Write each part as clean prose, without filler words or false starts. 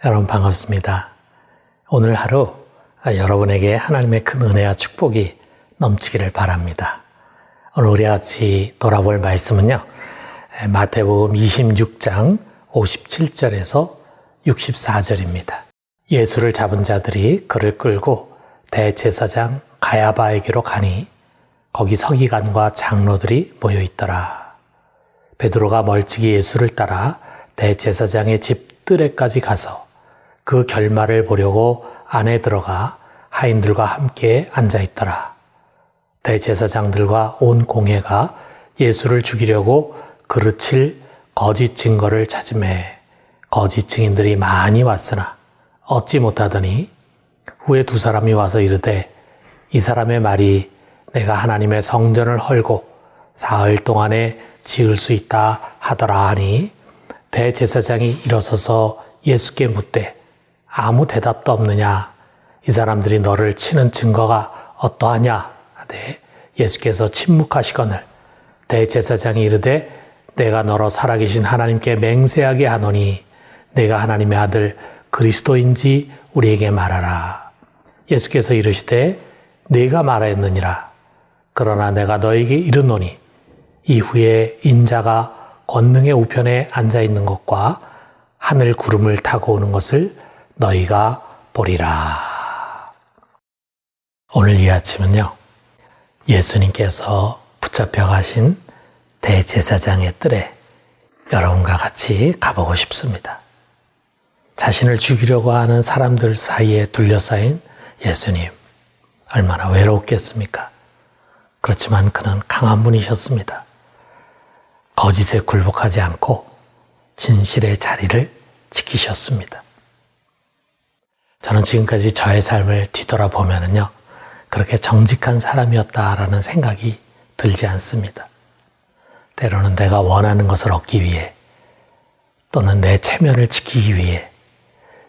여러분 반갑습니다. 오늘 하루 여러분에게 하나님의 큰 은혜와 축복이 넘치기를 바랍니다. 오늘 우리 같이 돌아볼 말씀은요, 마태복음 26장 57절에서 64절입니다. 예수를 잡은 자들이 그를 끌고 대제사장 가야바에게로 가니 거기 서기관과 장로들이 모여 있더라. 베드로가 멀찍이 예수를 따라 대제사장의 집 뜰에까지 가서 그 결말을 보려고 안에 들어가 하인들과 함께 앉아 있더라. 대제사장들과 온 공회가 예수를 죽이려고 그르칠 거짓 증거를 찾으매 거짓 증인들이 많이 왔으나 얻지 못하더니 후에 두 사람이 와서 이르되 이 사람의 말이 내가 하나님의 성전을 헐고 사흘 동안에 지을 수 있다 하더라 하니 대제사장이 일어서서 예수께 묻되 아무 대답도 없느냐? 이 사람들이 너를 치는 증거가 어떠하냐? 하되 예수께서 침묵하시거늘 대제사장이 이르되 내가 너로 살아계신 하나님께 맹세하게 하노니 내가 하나님의 아들 그리스도인지 우리에게 말하라. 예수께서 이르시되 내가 말하였느니라. 그러나 내가 너에게 이르노니 이후에 인자가 권능의 우편에 앉아있는 것과 하늘 구름을 타고 오는 것을 너희가 보리라. 오늘 이 아침은요, 예수님께서 붙잡혀 가신 대제사장의 뜰에 여러분과 같이 가보고 싶습니다. 자신을 죽이려고 하는 사람들 사이에 둘러싸인 예수님, 얼마나 외로웠겠습니까? 그렇지만 그는 강한 분이셨습니다. 거짓에 굴복하지 않고 진실의 자리를 지키셨습니다. 저는 지금까지 저의 삶을 뒤돌아보면요, 그렇게 정직한 사람이었다라는 생각이 들지 않습니다. 때로는 내가 원하는 것을 얻기 위해 또는 내 체면을 지키기 위해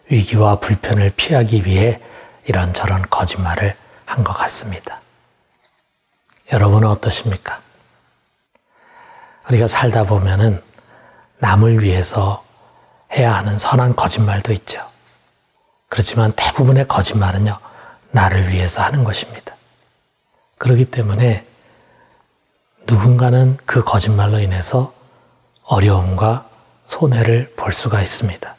위기와 불편을 피하기 위해 이런저런 거짓말을 한 것 같습니다. 여러분은 어떠십니까? 우리가 살다 보면은 남을 위해서 해야 하는 선한 거짓말도 있죠. 그렇지만 대부분의 거짓말은요, 나를 위해서 하는 것입니다. 그렇기 때문에 누군가는 그 거짓말로 인해서 어려움과 손해를 볼 수가 있습니다.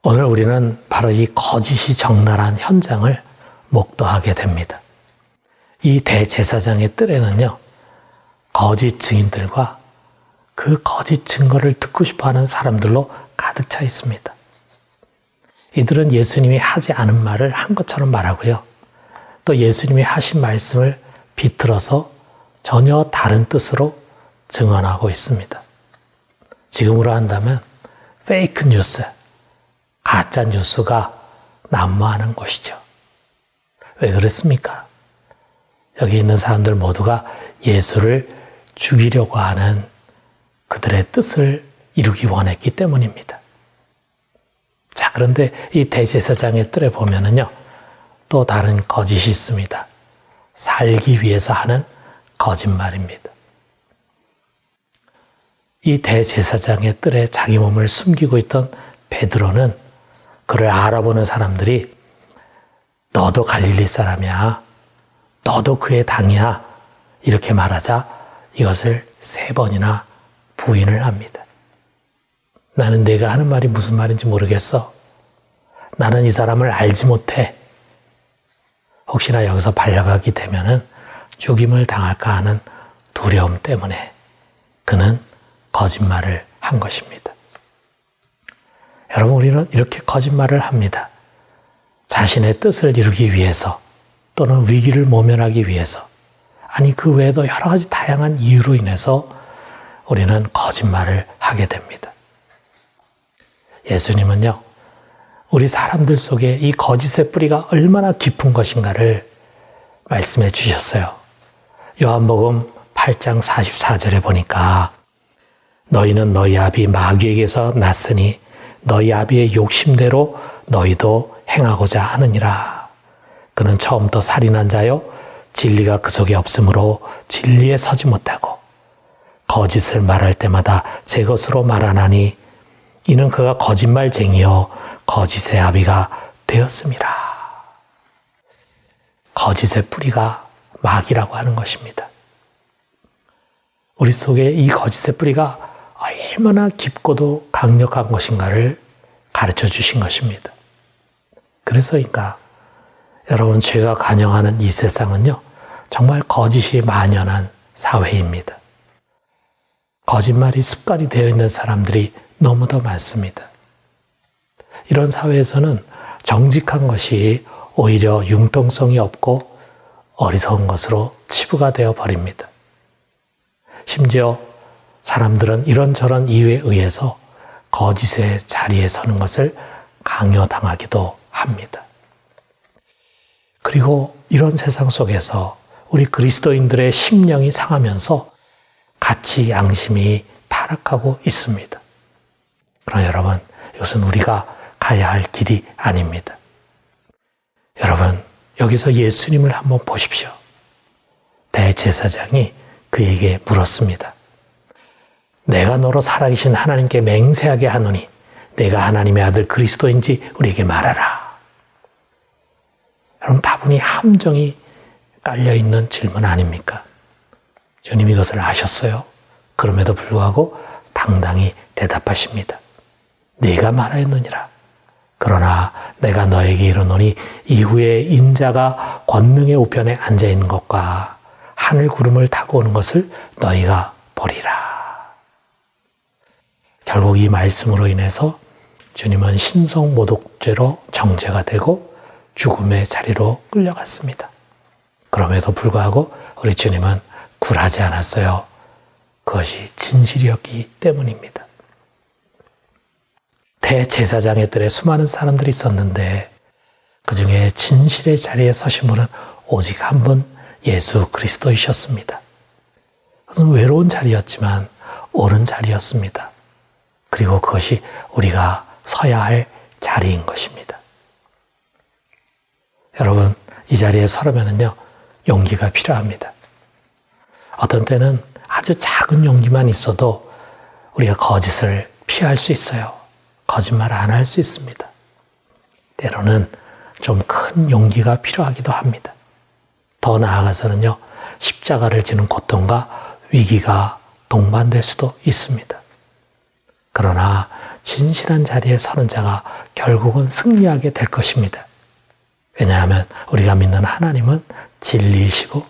오늘 우리는 바로 이 거짓이 적나라한 현장을 목도하게 됩니다. 이 대제사장의 뜰에는요, 거짓 증인들과 그 거짓 증거를 듣고 싶어하는 사람들로 가득 차 있습니다. 이들은 예수님이 하지 않은 말을 한 것처럼 말하고요, 또 예수님이 하신 말씀을 비틀어서 전혀 다른 뜻으로 증언하고 있습니다. 지금으로 한다면 페이크 뉴스, 가짜 뉴스가 난무하는 곳이죠. 왜 그렇습니까? 여기 있는 사람들 모두가 예수를 죽이려고 하는 그들의 뜻을 이루기 원했기 때문입니다. 자, 그런데 이 대제사장의 뜰에 보면은요, 또 다른 거짓이 있습니다. 살기 위해서 하는 거짓말입니다. 이 대제사장의 뜰에 자기 몸을 숨기고 있던 베드로는 그를 알아보는 사람들이 너도 갈릴리 사람이야, 너도 그의 당이야, 이렇게 말하자 이것을 3번이나 부인을 합니다. 나는 내가 하는 말이 무슨 말인지 모르겠어. 나는 이 사람을 알지 못해. 혹시나 여기서 발려가게 되면은 죽임을 당할까 하는 두려움 때문에 그는 거짓말을 한 것입니다. 여러분, 우리는 이렇게 거짓말을 합니다. 자신의 뜻을 이루기 위해서 또는 위기를 모면하기 위해서, 아니 그 외에도 여러 가지 다양한 이유로 인해서 우리는 거짓말을 하게 됩니다. 예수님은요, 우리 사람들 속에 이 거짓의 뿌리가 얼마나 깊은 것인가를 말씀해 주셨어요. 요한복음 8장 44절에 보니까 너희는 너희 아비 마귀에게서 났으니 너희 아비의 욕심대로 너희도 행하고자 하느니라. 그는 처음부터 살인한 자요 진리가 그 속에 없으므로 진리에 서지 못하고 거짓을 말할 때마다 제 것으로 말하나니 이는 그가 거짓말쟁이요 거짓의 아비가 되었음이라. 거짓의 뿌리가 마귀라고 하는 것입니다. 우리 속에 이 거짓의 뿌리가 얼마나 깊고도 강력한 것인가를 가르쳐 주신 것입니다. 그래서인가 여러분, 죄가 관영하는 이 세상은요, 정말 거짓이 만연한 사회입니다. 거짓말이 습관이 되어 있는 사람들이 너무도 많습니다. 이런 사회에서는 정직한 것이 오히려 융통성이 없고 어리석은 것으로 치부가 되어 버립니다. 심지어 사람들은 이런저런 이유에 의해서 거짓의 자리에 서는 것을 강요당하기도 합니다. 그리고 이런 세상 속에서 우리 그리스도인들의 심령이 상하면서 가치 양심이 타락하고 있습니다. 그러나 여러분, 이것은 우리가 가야 할 길이 아닙니다. 여러분, 여기서 예수님을 한번 보십시오. 대제사장이 그에게 물었습니다. 내가 너로 살아계신 하나님께 맹세하게 하노니 내가 하나님의 아들 그리스도인지 우리에게 말하라. 여러분, 다분히 함정이 깔려있는 질문 아닙니까? 주님 이것을 아셨어요. 그럼에도 불구하고 당당히 대답하십니다. 네가 말하였느니라. 그러나 내가 너에게 이르노니 이후에 인자가 권능의 우편에 앉아있는 것과 하늘 구름을 타고 오는 것을 너희가 보리라. 결국 이 말씀으로 인해서 주님은 신성 모독죄로 정죄가 되고 죽음의 자리로 끌려갔습니다. 그럼에도 불구하고 우리 주님은 굴하지 않았어요. 그것이 진실이었기 때문입니다. 대제사장의 뜰에 수많은 사람들이 있었는데 그 중에 진실의 자리에 서신 분은 오직 한 분, 예수 그리스도이셨습니다. 그것은 외로운 자리였지만 옳은 자리였습니다. 그리고 그것이 우리가 서야 할 자리인 것입니다. 여러분, 이 자리에 서려면요, 용기가 필요합니다. 어떤 때는 아주 작은 용기만 있어도 우리가 거짓을 피할 수 있어요. 거짓말 안 할 수 있습니다. 때로는 좀 큰 용기가 필요하기도 합니다. 더 나아가서는요, 십자가를 지는 고통과 위기가 동반될 수도 있습니다. 그러나 진실한 자리에 서는 자가 결국은 승리하게 될 것입니다. 왜냐하면 우리가 믿는 하나님은 진리이시고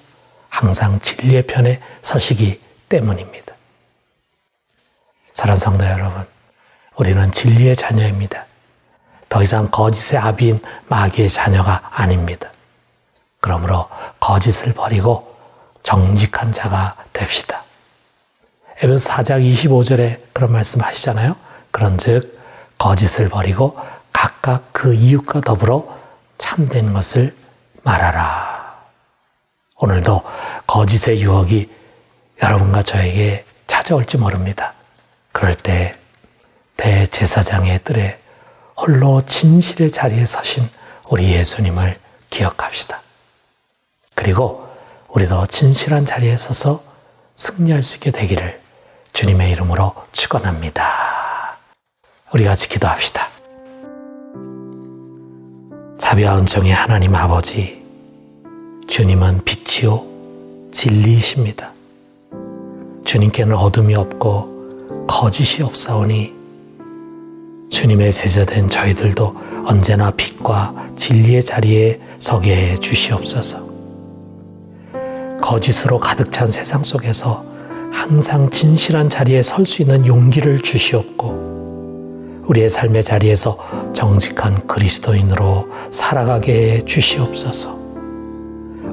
항상 진리의 편에 서시기 때문입니다. 사랑하는 성도 여러분, 우리는 진리의 자녀입니다. 더 이상 거짓의 아비인 마귀의 자녀가 아닙니다. 그러므로 거짓을 버리고 정직한 자가 됩시다. 에베소 4장 25절에 그런 말씀 하시잖아요. 그런즉 거짓을 버리고 각각 그 이웃과 더불어 참된 것을 말하라. 오늘도 거짓의 유혹이 여러분과 저에게 찾아올지 모릅니다. 그럴 때 대제사장의 뜰에 홀로 진실의 자리에 서신 우리 예수님을 기억합시다. 그리고 우리도 진실한 자리에 서서 승리할 수 있게 되기를 주님의 이름으로 축원합니다. 우리 같이 기도합시다. 자비와 은총의 하나님 아버지, 주님은 빛이요 진리이십니다. 주님께는 어둠이 없고 거짓이 없사오니 주님의 제자된 저희들도 언제나 빛과 진리의 자리에 서게 해 주시옵소서. 거짓으로 가득 찬 세상 속에서 항상 진실한 자리에 설 수 있는 용기를 주시옵고 우리의 삶의 자리에서 정직한 그리스도인으로 살아가게 해 주시옵소서.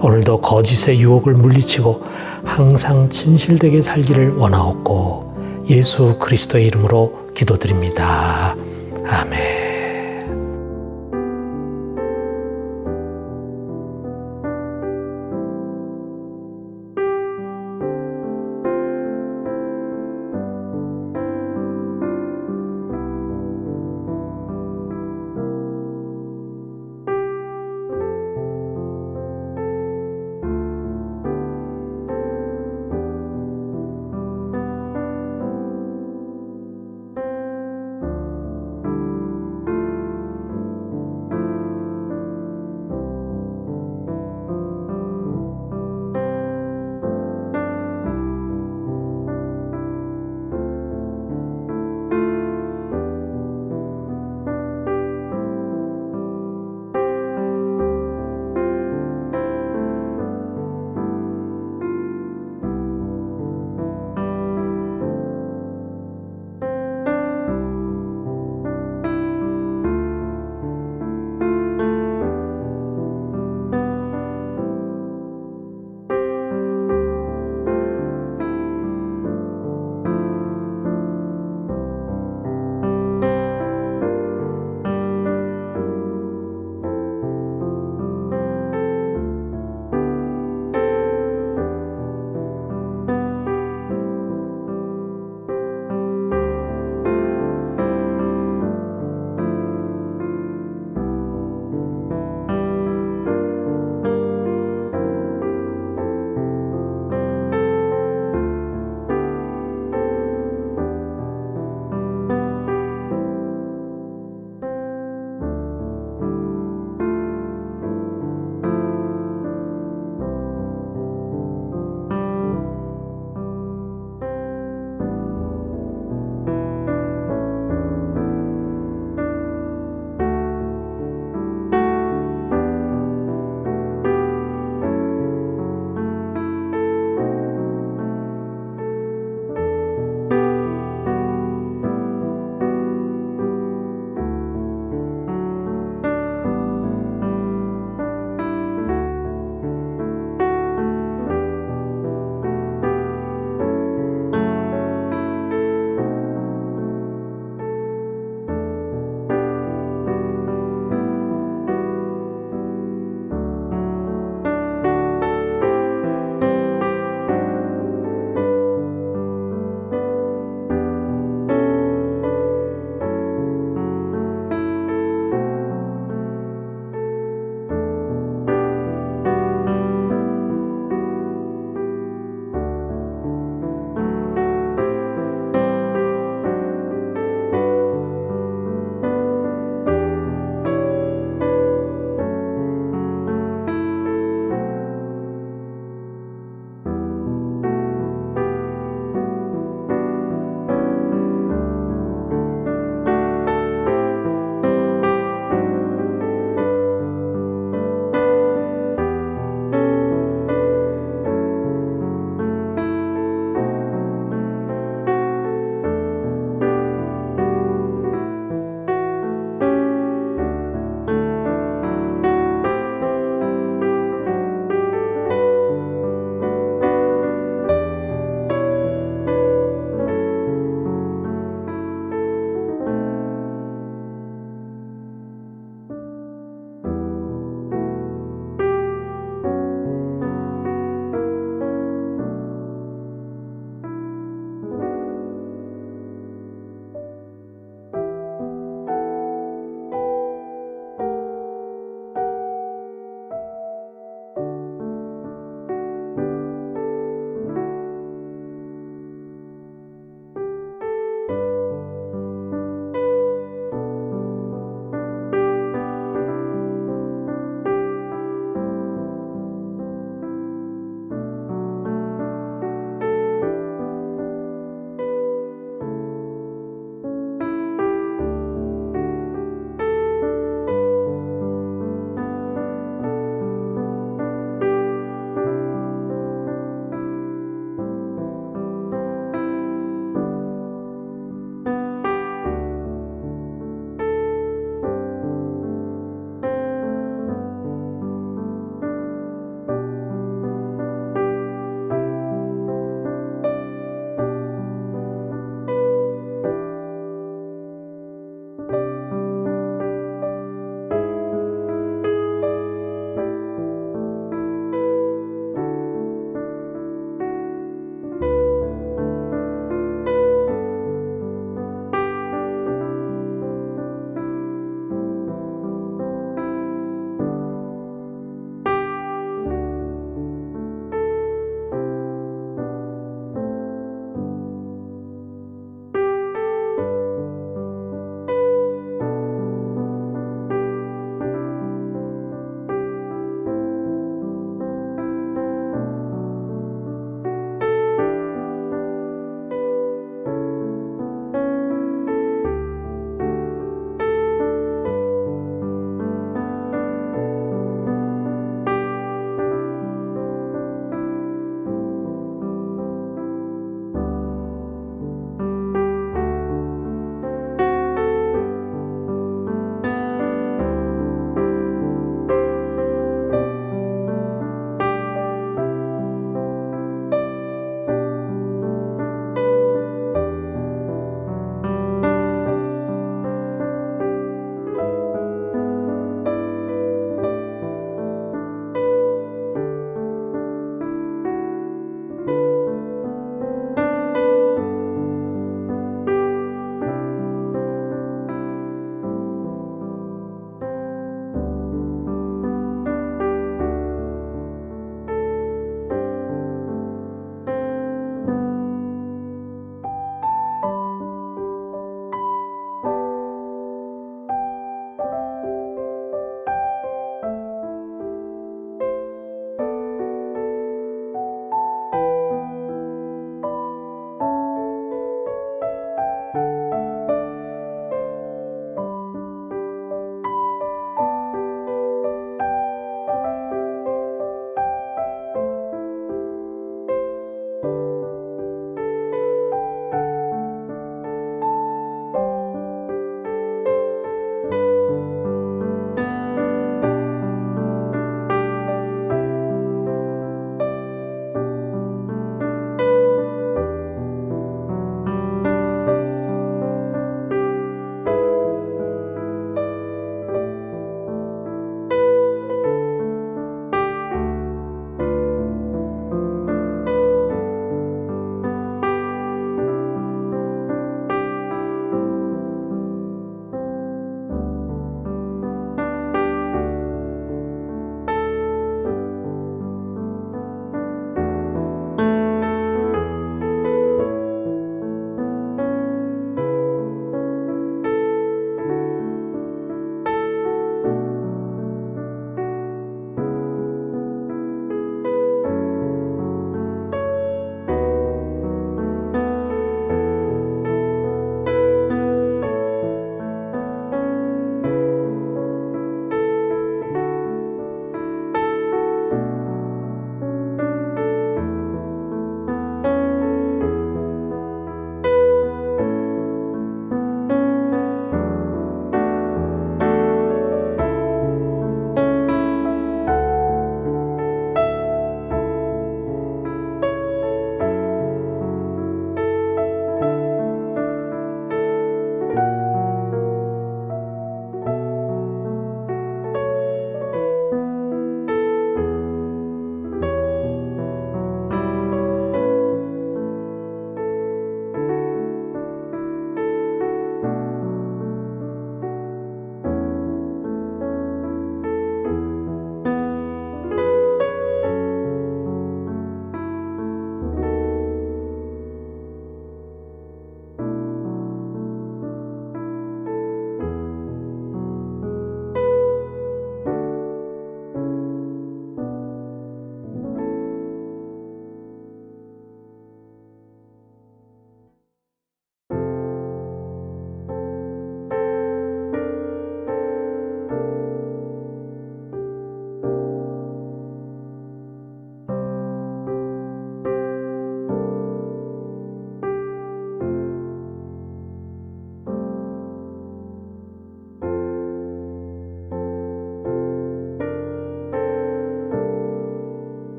오늘도 거짓의 유혹을 물리치고 항상 진실되게 살기를 원하옵고 예수 그리스도의 이름으로 기도드립니다. 아멘.